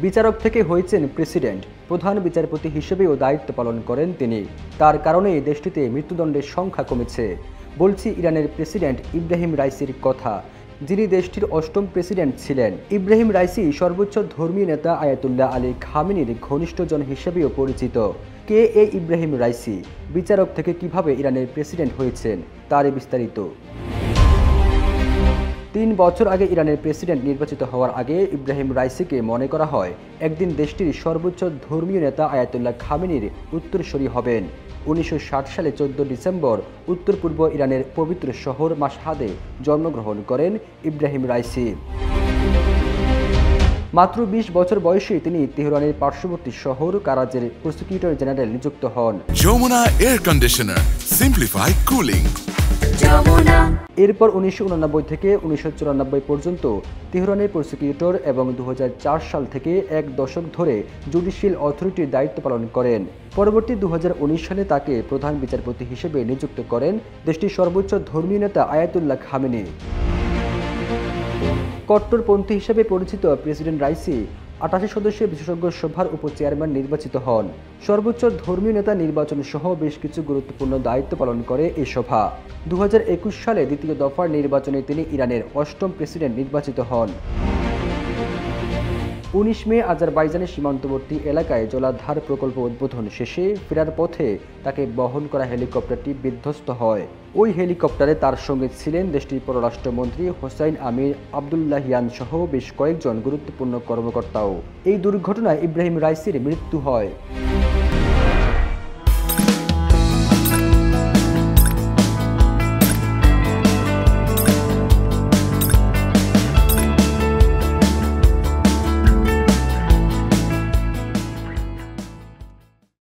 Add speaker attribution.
Speaker 1: বিচারক থেকে হয়েছেন প্রেসিডেন্ট, প্রধান বিচারপতি হিসেবেও দায়িত্ব পালন করেন তিনি। তার কারণেই দেশটিতে মৃত্যুদণ্ডের সংখ্যা কমেছে। বলছি ইরানের প্রেসিডেন্ট ইব্রাহিম রাইসির কথা, যিনি দেশটির অষ্টম প্রেসিডেন্ট ছিলেন। ইব্রাহিম রাইসি সর্বোচ্চ ধর্মীয় নেতা আয়াতুল্লাহ আলী খামেনির ঘনিষ্ঠজন হিসেবেও পরিচিত। কে এই ইব্রাহিম রাইসি? বিচারক থেকে কিভাবে ইরানের প্রেসিডেন্ট হয়েছেন, তারই বিস্তারিত। ৩ বছর আগে ইরানের প্রেসিডেন্ট নির্বাচিত হওয়ার আগে ইব্রাহিম রাইসিকে মনে করা হয় একদিন দেশটির সর্বোচ্চ ধর্মীয় নেতা আয়াতুল্লাহ খামেনির উত্তরসূরি হবেন। 1960 সালে 14 ডিসেম্বর উত্তর পূর্ব ইরানের পবিত্র শহর মাশহাদে জন্মগ্রহণ করেন ইব্রাহিম রাইসি। মাত্র 20 বছর বয়সে তিনি তেহরানের পার্শ্ববর্তী শহর কারাজের প্রসিকিউটর জেনারেল নিযুক্ত হন।
Speaker 2: Jamuna air conditioner, simplify cooling.
Speaker 1: এরপর 1989 থেকে 1994 পর্যন্ত তেহরানের প্রসিকিউটর এবং 2004 সাল থেকে এক দশক ধরে জুডিশিয়াল অথরিটির দায়িত্ব পালন করেন। পরবর্তী 2019 সালে তাকে প্রধান বিচারপতি হিসেবে নিযুক্ত করেন দেশটির সর্বোচ্চ ধর্মীয় নেতা আয়াতুল্লাহ খামেনি। কট্টরপন্থী হিসেবে পরিচিত প্রেসিডেন্ট রাইসি 88 সদস্যের বিশেষজ্ঞ সভার উপচেয়ারম্যান নির্বাচিত হন। সর্বোচ্চ ধর্মীয় নেতা নির্বাচন সহ বেশ কিছু গুরুত্বপূর্ণ দায়িত্ব পালন করে এই সভা। 2021 সালে দ্বিতীয় দফার নির্বাচনে তিনি ইরানের অষ্টম প্রেসিডেন্ট নির্বাচিত হন। 19 মে আজারবাইজানের সীমান্তবর্তী এলাকায় জলাধার প্রকল্প উদ্বোধন শেষে ফেরার পথে তাকে বহন করা হেলিকপ্টারটি বিধ্বস্ত হয়। ওই হেলিকপ্টারে তার সঙ্গে ছিলেন দেশটির পররাষ্ট্রমন্ত্রী হোসাইন আমির আবদুল্লাহিয়ান সহ বেশ কয়েকজন গুরুত্বপূর্ণ কর্মকর্তাও। এই দুর্ঘটনায় ইব্রাহিম রাইসির মৃত্যু হয়।